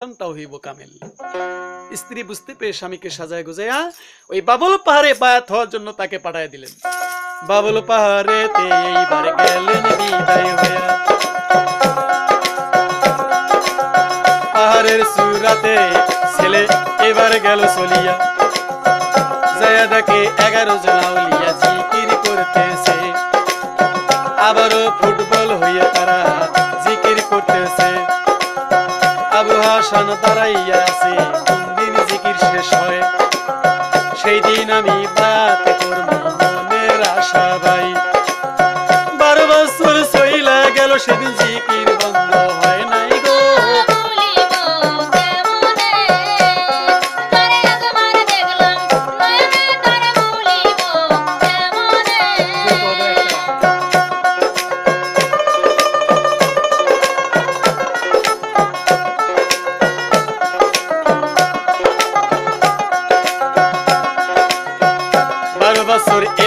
সন্তানটাও হইব কামেল। স্ত্রী বুঝতে পেরে স্বামীকে সাজায় গুজাইয়া ওই বাবুল পাহাড়ে বায়াত হওয়ার জন্য তাকে পাঠায় দিলেন। বাবুল পাহাড়েতে এইবার গেলেন বিদায় হইয়া, পাহাড়ের চূড়াতে ছেলে এবার গেল চলিয়া, যায়া দেখে 11 জন আউলিয়া জিকির করতেছে, আবারও ফুটবল হইয়া তারা জিকির করতেছে। আবু হাসান দাঁড়াইয়া আছে, কোন দিন জিকির শেষ হয়, সেই দিন আমি বায়াত করব মনের আশা ভাই। 12 বছর চইলা গেল, সেদিন জিকির বন্ধ হয় নাই গো।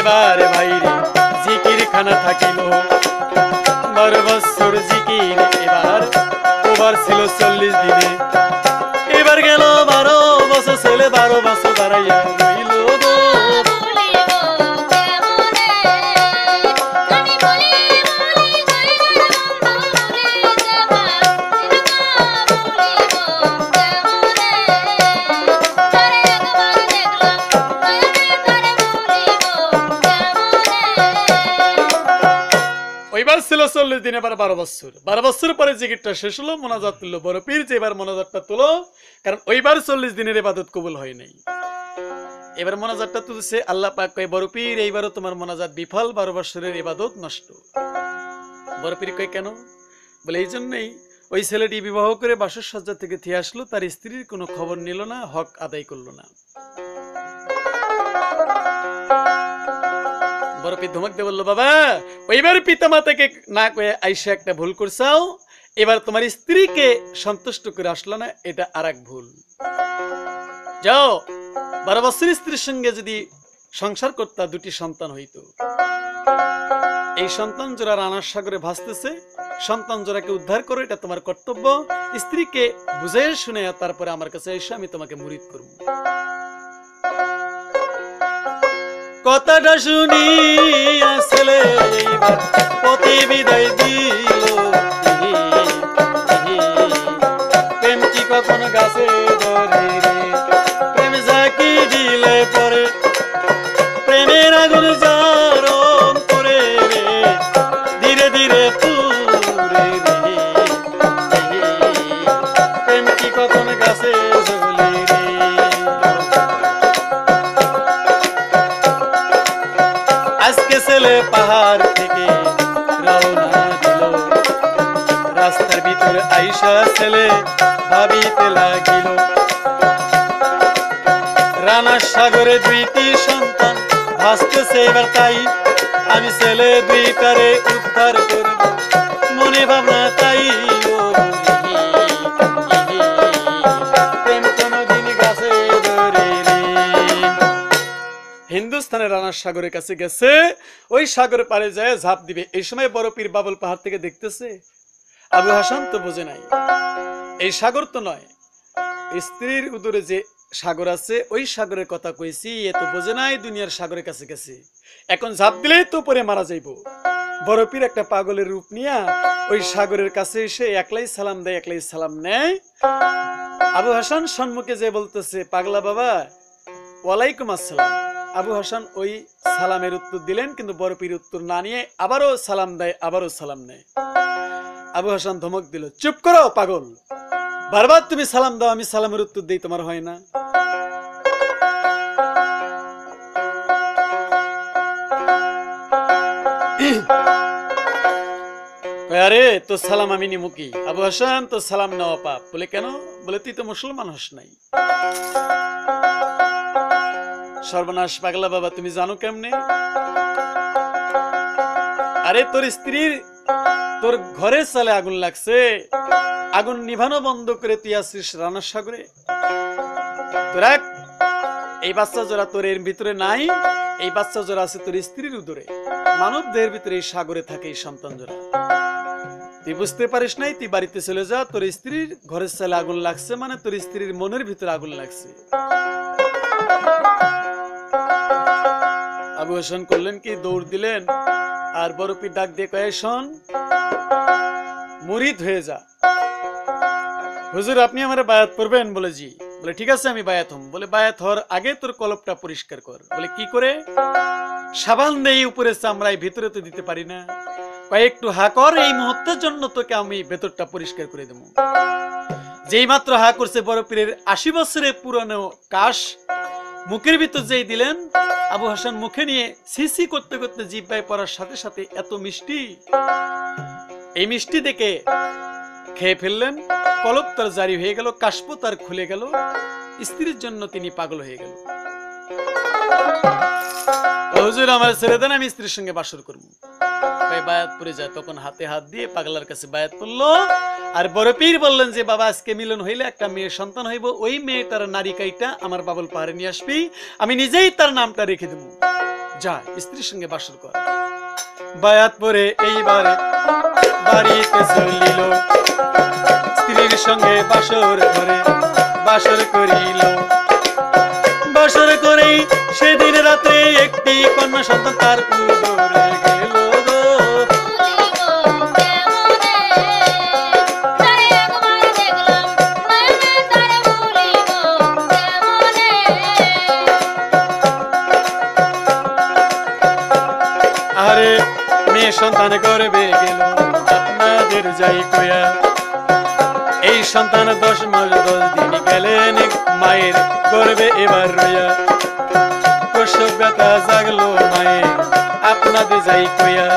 এবারে ভাইরে জিকির খানা থাকিল, 12 বছর জিকির এবার ওবার ছিল 40 দিনে। এবার গেল 12 বছর ছেলে, 12 বছর দাঁড়াইয়া রইল গো। এবার ছিল 40 দিন, এবার 12 বছর। 12 বছর পরে জিকিরটা শেষ হলো, মোনাজাত তুললো বড় পীর যে এবার মোনাজাতটা তুলো, কারণ ওইবার 40 দিনের ইবাদত কবুল হয় নাই। এবার মোনাজাতটা তুলছে, আল্লাহ পাক কয় বড় পীর এইবারও তোমার মোনাজাত বিফল, 12 বছরের ইবাদত নষ্ট। বড় পীর কয় কেন? বলে এই জন্যই ওই ছেলেটি বিবাহ করে বাসসজ্জা থেকে থিয়ে আসলো, তার স্ত্রীর কোনো খবর নিল না, হক আদায় করলো না। বড় পীর ধমক দিয়ে বললো, বাবা ওইবার পিতা মাতাকে না কয়ে আইসা একটা ভুল করছাও, এবার তোমার স্ত্রীকে সন্তুষ্ট করে আসলো না, এটা আরেক ভুল। যাও 12 বছর স্ত্রীর সঙ্গে যদি সংসার করতা, 2টি সন্তান হইতো। এই সন্তান জোড়া রানার সাগরে ভাসতেছে, সন্তান জোড়াকে উদ্ধার করো, এটা তোমার কর্তব্য। স্ত্রীকে বুঝাই শুনে তারপরে আমার কাছে এসে আমি তোমাকে মুরিদ করব। কথাটা শুনি ছেলে এইবার পতি বিদায় দিল, প্রেম কি কখন গাছে ধরে রে, প্রেম জাকি দিলে পরে প্রেমের আগুন জারণ করে রে, ধীরে ধীরে পুরে রে, প্রেম কি কখন গাছে ঝুলে রে। আজকে ছেলে পাহাড় থেকে রওনা দিল, রাস্তার ভিতরে আইসা ছেলে ভাবিতে লাগিল, রানার সাগরে 2টি সন্তান ভাসতেছে এবার তাই, আমি ছেলে 2টারে উদ্ধার করব, মনে ভাবনা তাই। হিন্দুস্তানের রানার সাগরের কাছে গেছে, ওই সাগরে পারে যায় ঝাঁপ দিবে। এই সময় বড় পীর বাবুল পাহাড় থেকে দেখতেছে, আবু হাসান তো বোঝে নাই এই সাগর তো নয়, স্ত্রীর উদরে যে সাগর আছে ওই সাগরের কথা কইছি, এ তো বোঝে নাই দুনিয়ার সাগরের কাছে গেছে, এখন ঝাঁপ দিলেই তো পরে মারা যাইব। বড় পীর একটা পাগলের রূপ নিয়া ওই সাগরের কাছে এসে একলাই সালাম দেয়, একলাই সালাম নেয়। আবু হাসান সম্মুখে যে বলতেছে, পাগলা বাবা ওয়ালাইকুম আসসালাম। আবু হাসান ওই সালামের উত্তর দিলেন, কিন্তু বড় পীর উত্তর না নিয়ে আবারও সালাম দেয়, আবারও সালাম নেয়। আবু হাসান ধমক দিল, চুপ করো পাগল, বারবার তুমি সালাম দাও, আমি সালামের উত্তর দিই, তোমার হয় না? আরে তো সালাম আমি নিমু কি? আবু হাসান তো সালাম নেওয়া পাপ। বলে কেন? বলে তুই তো মুসলমান হস নাই। সর্বনাশ পাগলা বাবা, তুমি জানো কেমনে? আরে তোর স্ত্রীর তোর ঘরে চালে আগুন লাগছে, আগুন নিভানো বন্ধ করে তুই আসিস রানার সাগরে। তোরা এই বাচ্চা জোড়া তোর এর ভিতরে নাই, এই বাচ্চা জোড়া আছে তোর স্ত্রীর উদরে, মানব দেহের ভিতরে এই সাগরে থাকে এই সন্তান জোড়া। তুই বুঝতে পারিস নাই, তুই বাড়িতে চলে যা, তোর স্ত্রীর ঘরের চালে আগুন লাগছে, মানে তোর স্ত্রীর মনের ভিতরে আগুন লাগছে। আবু হাসান করলেন কি, দৌড় দিলেন, আর বড় পীর ডাক দিয়ে কয়ে, শোন, মুরিদ হয়ে যা। হুজুর আপনি আমার বায়াত করবেন? বলে জি। বলে ঠিক আছে আমি বায়াত হম। বলে বায়াত হওয়ার আগে তোর কলবটা পরিষ্কার কর। বলে কি করে? সাবান দেই উপরে চামড়ায়, ভিতরে তো দিতে পারি না। একটু হা কর, এই মুহূর্তের জন্য তোকে আমি ভেতরটা পরিষ্কার করে দেবো। যেই মাত্র হা করছে, বড় পীরের 80 বছরের পুরনো কাশ মুখের ভিতর যেই দিলেন, আবু হাসান মুখে নিয়ে সিসি করতে করতে জিহ্বায় পড়ার সাথে সাথে এত মিষ্টি, এই মিষ্টি দেখে খেয়ে ফেললেন। কলব তার জারি হয়ে গেল, কাশপ তার খুলে গেল, স্ত্রীর জন্য তিনি পাগল হয়ে গেল। হুজুর আমার ছেড়ে দেন, আমি স্ত্রীর সঙ্গে বাসর করবো। বায়াত পড়ে যায়, তখন হাতে হাত দিয়ে পাগলার কাছে বায়াত পড়লো। আর বড় পীর বললেন যে বাবা আজকে মিলন হইলে একটা মেয়ে সন্তান হইব, ওই মেয়েটার নারিকাইটা আমার বাবুল পাহাড়ে নিয়ে আসবি, আমি নিজেই তার নামটা রেখে দেবো, যা স্ত্রীর সঙ্গে বাসর কর। বায়াত পরে এইবারে বাড়িতে চলিল, স্ত্রীর সঙ্গে বাসর করে বাসর করিল। বাসর করেই সেদিন রাতে একটি কন্যা সন্তান তার উদরে গেল। আরে মেয়ে সন্তান গর্বে গেল আপনাদের যাই কয়া, এই সন্তান 10 মাস 10 দিন গেলেন মায়ের গর্বে এবার রইয়া। প্রসব ব্যথা জাগলো মায়ের আপনাদের যাই কয়া,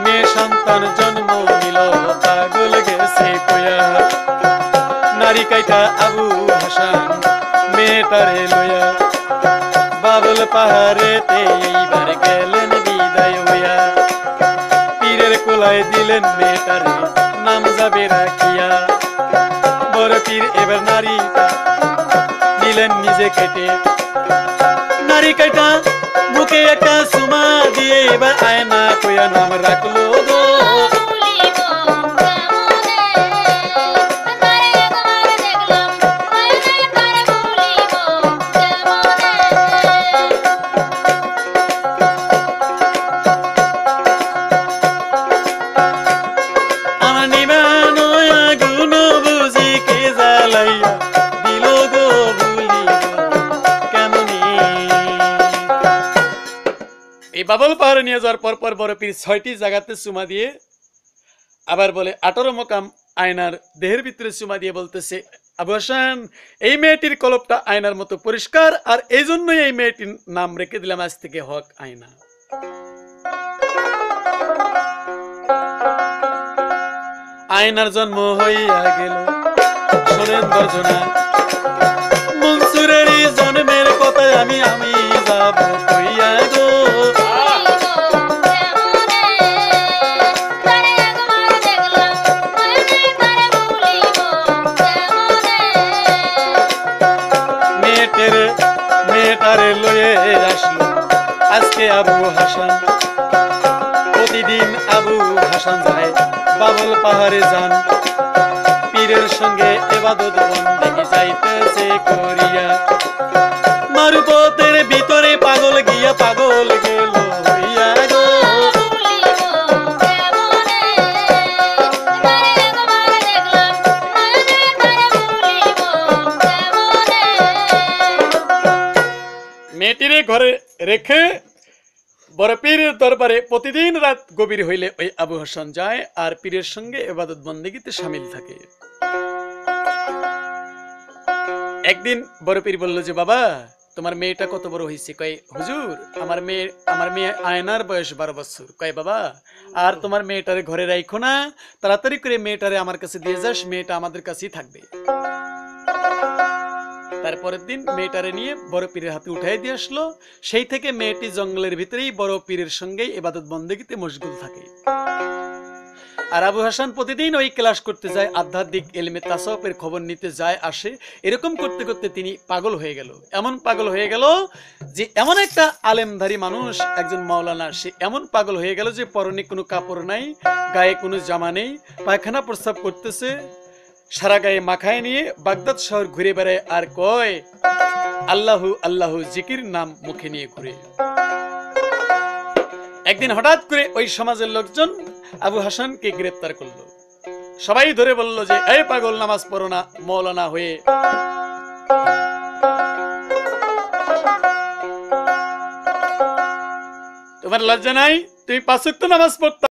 মেয়ে সন্তান জন্ম নিল পাগল গেছে কয়া। নারী কাইটা আবু হাসান মেয়েটারে লইয়া, বাবুল পাহাড়েতে এইবার গেলেন বিদায় হইয়া। পীরের কোলায় দিলেন মেয়েটারে নাম যাবে রাখিয়া। বড় পীর এবার নারীটা নিলেন নিজে কেটে, নারী কাটা মুখে একটা সুমা দিয়ে এবার আয়না কইয়া নাম রাখলো গো। বাবুল পাহাড়ে নিয়ে যাওয়ার পর পর বড় পীর 6টি জায়গাতে চুমা দিয়ে, আবার বলে 18 মকাম আয়নার দেহের ভিতরে চুমা দিয়ে বলতেছে, আবু হাসান এই মেয়েটির কলবটা আয়নার মতো পরিষ্কার, আর এই জন্যই এই মেয়েটির নাম রেখে দিলাম আজ থেকে হক আয়না। আয়নার জন্ম হইয়া গেল, শোনেন দর্জনা, মনসুরের জন্মের কথায় আমি যাব কইয়া গো। মেয়েটারে লয়ে আসলো আজকে আবু হাসান। প্রতিদিন আবু হাসান যায় বাবুল পাহাড়ে যান, পীরের সঙ্গে ইবাদত বন্দেগি যাইতেছে করিয়া। মারুপতের ভিতরে পাগল গিয়া পাগল গেল হইয়া গো। মেয়েটিরে ঘরে রেখে বড় পীরের দরবারে প্রতিদিন রাত গভীর হইলে ওই আবু হাসান যায় আর পীরের সঙ্গে ইবাদত বন্দেগীতে শামিল থাকে। একদিন বড় পীর বলল যে বাবা তোমার মেয়েটা কত বড় হয়েছে? কয় হুজুর আমার মেয়ে আয়নার বয়স 12 বছর। কয় বাবা আর তোমার মেয়েটারে ঘরে রাখো না, তাড়াতাড়ি করে মেয়েটারে আমার কাছে দিয়ে যাস, মেয়েটা আমাদের কাছেই থাকবে। তারপরের দিন মেয়েটারে নিয়ে বড় পীরের হাতে উঠাই দিয়ে আসলো। সেই থেকে মেয়েটি জঙ্গলের ভিতরেই বড় পীরের সঙ্গে ইবাদত বন্দেগীতে মশগুল থাকে। আর আবু হাসান প্রতিদিন ওই ক্লাস করতে যায়, আধ্যাত্মিক এলমে তাসাউফের খবর নিতে যায় আসে। এরকম করতে করতে তিনি পাগল হয়ে গেল, এমন পাগল হয়ে গেল যে এমন একটা আলেমধারী মানুষ, একজন মাওলানা, সে এমন পাগল হয়ে গেল যে পরনে কোনো কাপড় নাই, গায়ে কোনো জামা নেই, পায়খানা প্রস্রাব করতেছে, সারা গায়ে মাখায় নিয়ে বাগদাদ শহর ঘুরে বেড়ায় আর কয় আল্লাহু আল্লাহু, জিকির নাম মুখে নিয়ে ঘুরে। একদিন হঠাৎ করে ওই সমাজের লোকজন আবু হাসানকে গ্রেপ্তার করলো। সবাই ধরে বলল যে এই পাগল, নামাজ পড়ো না মৌলানা হয়ে। তোমার লজ্জা নাই? তুমি 5 ওয়াক্ত নামাজ পড়তে